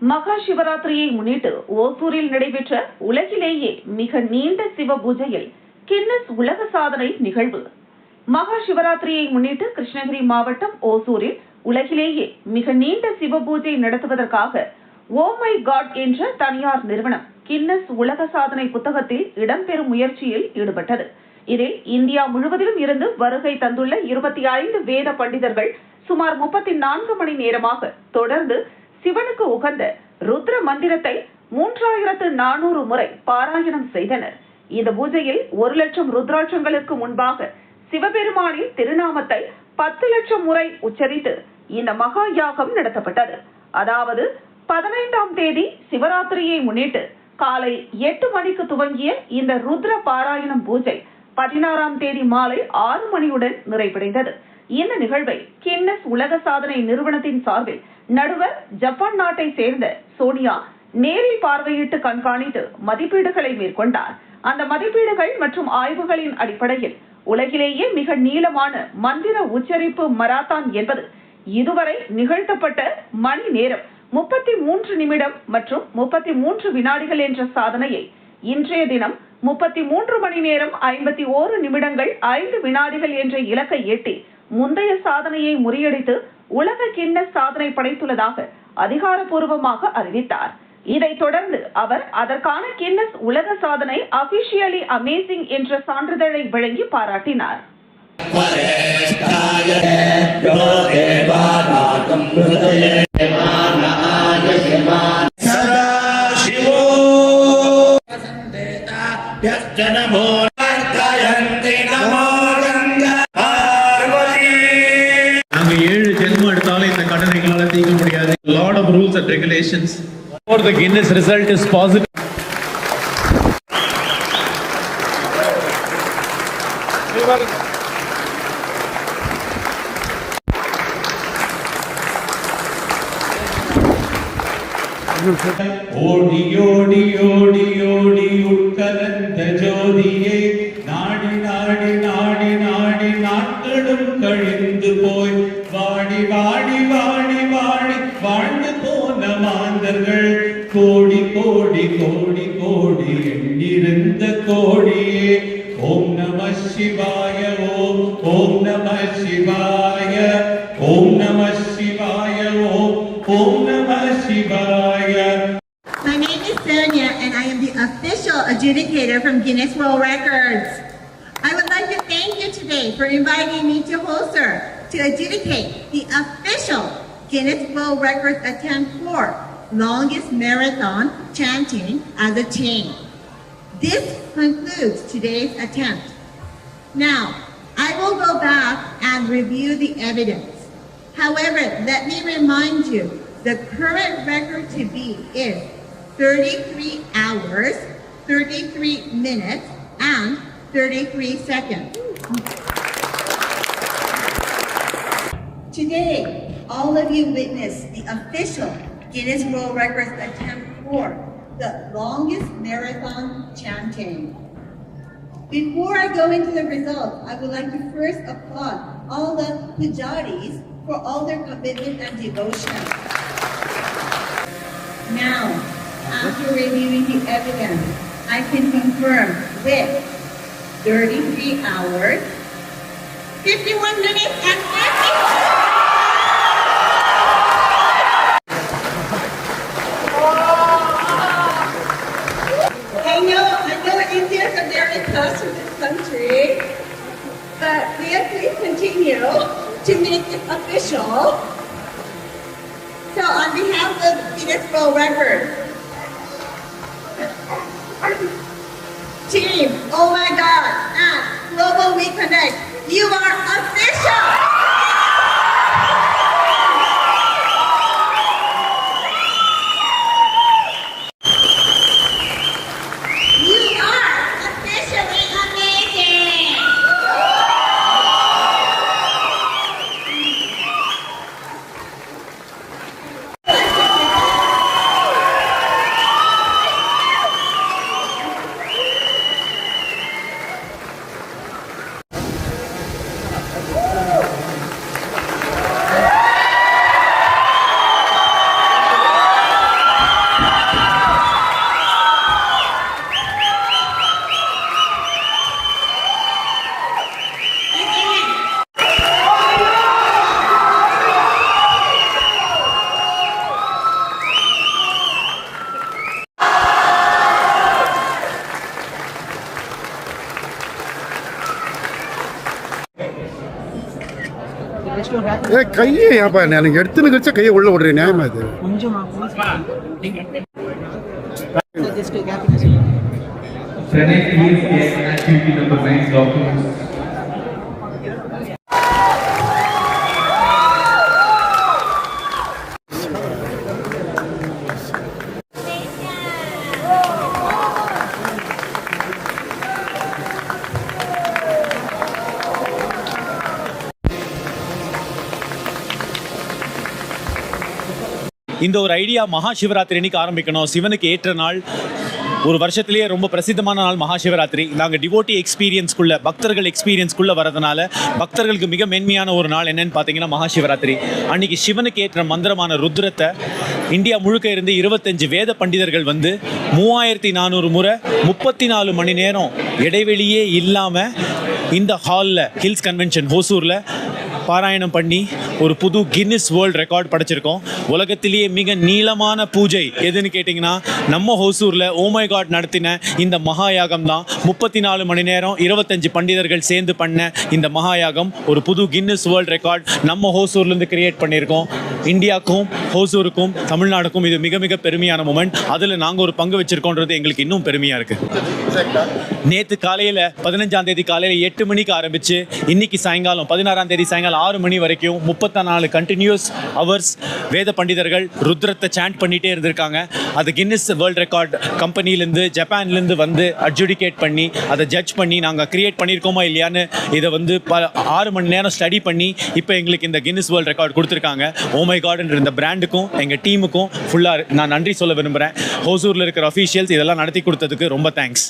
மகா சிவராத்திரியை முன்னிட்டு ஓசூரில் நடைபெற்ற உலகிலேயே மிக நீண்ட சிவ பூஜையில் கின்னஸ் உலக சாதனை நிகழ்வு. மகா சிவராத்திரியை முன்னிட்டு கிருஷ்ணகிரி மாவட்டம் ஓசூரில் உலகிலேயே மிக நீண்ட சிவ பூஜை நடத்துவதற்காக ஓ மை காட் என்ற தனியார் நிறுவனம் கின்னஸ் உலக சாதனை புத்தகத்தில் இடம்பெறும் முயற்சியில் ஈடுபட்டது. இதில் இந்தியா முழுவதிலும் இருந்து வருகை தந்துள்ள 25 வேத பண்டிதர்கள் சுமார் 34 மணி நேரமாக தொடர்ந்து சிவனுக்கு உகந்த ருத்ர மந்திரத்தை 3400 முறை பாராயணம் செய்தனர். இந்த பூஜையில் 1 லட்சம் ருத்ராட்சங்களுக்கு முன்பாக சிவபெருமானின் திருநாமத்தை 10 லட்சம் முறை உச்சரித்து இந்த மகா யாகம் நடத்தப்பட்டது. அதாவது 15ஆம் தேதி சிவராத்திரியை முன்னிட்டு காலை 8 மணிக்கு துவங்கிய இந்த ருத்ர பாராயணம் பூஜை 16ஆம் தேதி மாலை 6 மணியுடன் நிறைவடைந்தது. இந்த நிகழ்வை கின்னஸ் உலக சாதனை நிறுவனத்தின் சார்பில் நடுவர் ஜப்பான் நாட்டை சேர்ந்த சோனியா நேரில் பார்வையிட்டு கண்காணித்து மதிப்பீடுகளை மேற்கொண்டார். அந்த மதிப்பீடுகள் மற்றும் ஆய்வுகளின் அடிப்படையில் உலகிலேயே மிக நீளமான மந்திர உச்சரிப்பு மராத்தான் என்பது இதுவரை நிகழ்த்தப்பட்ட மணி நேரம் 33 நிமிடம் மற்றும் 33 வினாடிகள் என்ற சாதனையை இன்றைய தினம் 33 மணி நேரம் 51 நிமிடங்கள் 5 வினாடிகள் என்ற இலக்கை எட்டி முந்தைய சாதனையை முறியடித்து உலக கின்னஸ் சாதனை படைத்துள்ளதாக அதிகாரப்பூர்வமாக அறிவித்தார். இதைத் தொடர்ந்து அவர் அதற்கான கின்னஸ் உலக சாதனை அபிஷியலி அமேசிங் என்ற சான்றிதழை வழங்கி பாராட்டினார். Lot of rules and regulations for the Guinness result is positive. ஓடி ஓடி ஓடி ஓடி உட்கலந்த ஜோதியே நாடி நாடி நாடி நாடி நாட்களும் கழிந்து போய் வாடி வாடி வாடி வாடி வாழ்ந்து போன மாந்தர்கள் கோடி கோடி கோடி கோடி எண்ணிருந்த கோடியே ஓம் நம சிவாய ஓம் ஓம் நம சிவாய ஓம் நம சிவாய ஓம் நம சிவாய. My name is Sonia and I am the official adjudicator from Guinness World Records. I would like to thank you today for inviting me to Holzer to adjudicate the official Guinness World Records attempt for longest marathon chanting as a team. This concludes today's attempt. Now, I will go back and review the evidence. However, let me remind you, the current record to beat is 33 hours, 33 minutes, and 33 seconds. Today, all of you witnessed the official Guinness World Records attempt for the longest marathon chanting. Before I go into the results, I would like to first applaud all the pujaris for all their commitment and devotion. Now, after reviewing the evidence, I can confirm with 33 hours, 51 minutes, and 50. I know India is a very conservative country, but we have to continue to make it official. So on behalf of Guinness World Records, team, oh my God, and Global We Connect, you are official! கையை ஏப்பா எனக்கு எடுத்துன்னு கழிச்சா கையை உள்ள விடுறேன் நியாயமா இது Pranay, please get activity number 9 documents. இந்த ஒரு ஐடியா மகா சிவராத்திரி அன்னைக்கு ஆரம்பிக்கணும். சிவனுக்கு ஏற்ற நாள், ஒரு வருஷத்துலேயே ரொம்ப பிரசித்தமான நாள் மகா சிவராத்திரி. நாங்கள் டிவோட்டி எக்ஸ்பீரியன்ஸ்குள்ளே, பக்தர்கள் எக்ஸ்பீரியன்ஸ்குள்ளே வரதுனால பக்தர்களுக்கு மிக மென்மையான ஒரு நாள் என்னன்னு பார்த்தீங்கன்னா மகா சிவராத்திரி. அன்றைக்கி சிவனுக்கு ஏற்ற மந்திரமான ருத்ரத்தை இந்தியா முழுக்க இருந்து 25 வேத பண்டிதர்கள் வந்து 3400 முறை 34 மணி நேரம் இடைவெளியே இல்லாமல் இந்த ஹாலில், ஹில்ஸ் கன்வென்ஷன் ஹோசூரில் பாராயணம் பண்ணி ஒரு புது கின்னிஸ் வேர்ல்ட் ரெக்கார்ட் படைச்சிருக்கோம். உலகத்திலேயே மிக நீளமான பூஜை எதுன்னு கேட்டிங்கன்னா நம்ம ஹோசூரில் ஓமை காட் நடத்தின இந்த மகாயாகம் தான். 34 மணி நேரம் 25 பண்டிதர்கள் சேர்ந்து பண்ண இந்த மகாயாகம் ஒரு புது கின்னிஸ் வேர்ல்ட் ரெக்கார்ட் நம்ம ஹோசூர்லேருந்து கிரியேட் பண்ணியிருக்கோம். இந்தியாவுக்கும் ஹோசூருக்கும் தமிழ்நாடுக்கும் இது மிக மிக பெருமையான மூமெண்ட். அதில் நாங்கள் ஒரு பங்கு வச்சுருக்கோன்றது எங்களுக்கு இன்னும் பெருமையாக இருக்குது. நேற்று காலையில் 15ஆம் தேதி காலையில் 8 மணிக்கு ஆரம்பித்து இன்னைக்கு சாயங்காலம் 16ஆம் தேதி சாயங்காலம் 6 மணி வரைக்கும் 34 கண்டினியூஸ் ஹவர்ஸ் வேத பண்டிதர்கள் ருத்ரத்தை சாண்ட் பண்ணிகிட்டே இருந்திருக்காங்க. அது கின்னிஸ் வேர்ல்ட் ரெக்கார்ட் கம்பெனிலேருந்து, ஜப்பான்லேருந்து வந்து அட்ஜுடிகேட் பண்ணி அதை ஜட்ஜ் பண்ணி நாங்கள் கிரியேட் பண்ணியிருக்கோமா இல்லையான்னு இதை வந்து 6 மணி நேரம் ஸ்டடி பண்ணி இப்போ எங்களுக்கு இந்த கின்னிஸ் வேர்ல்ட் ரெக்கார்ட் கொடுத்துருக்காங்க. ஓமை கார்டுன்ற இந்த பிராண்டுக்கும் எங்கள் டீமுக்கும் ஃபுல்லாக நான் நன்றி சொல்ல விரும்புகிறேன். ஹோசூரில் இருக்கிற அஃபீஷியல்ஸ் இதெல்லாம் நடத்தி கொடுத்ததுக்கு ரொம்ப தேங்க்ஸ்.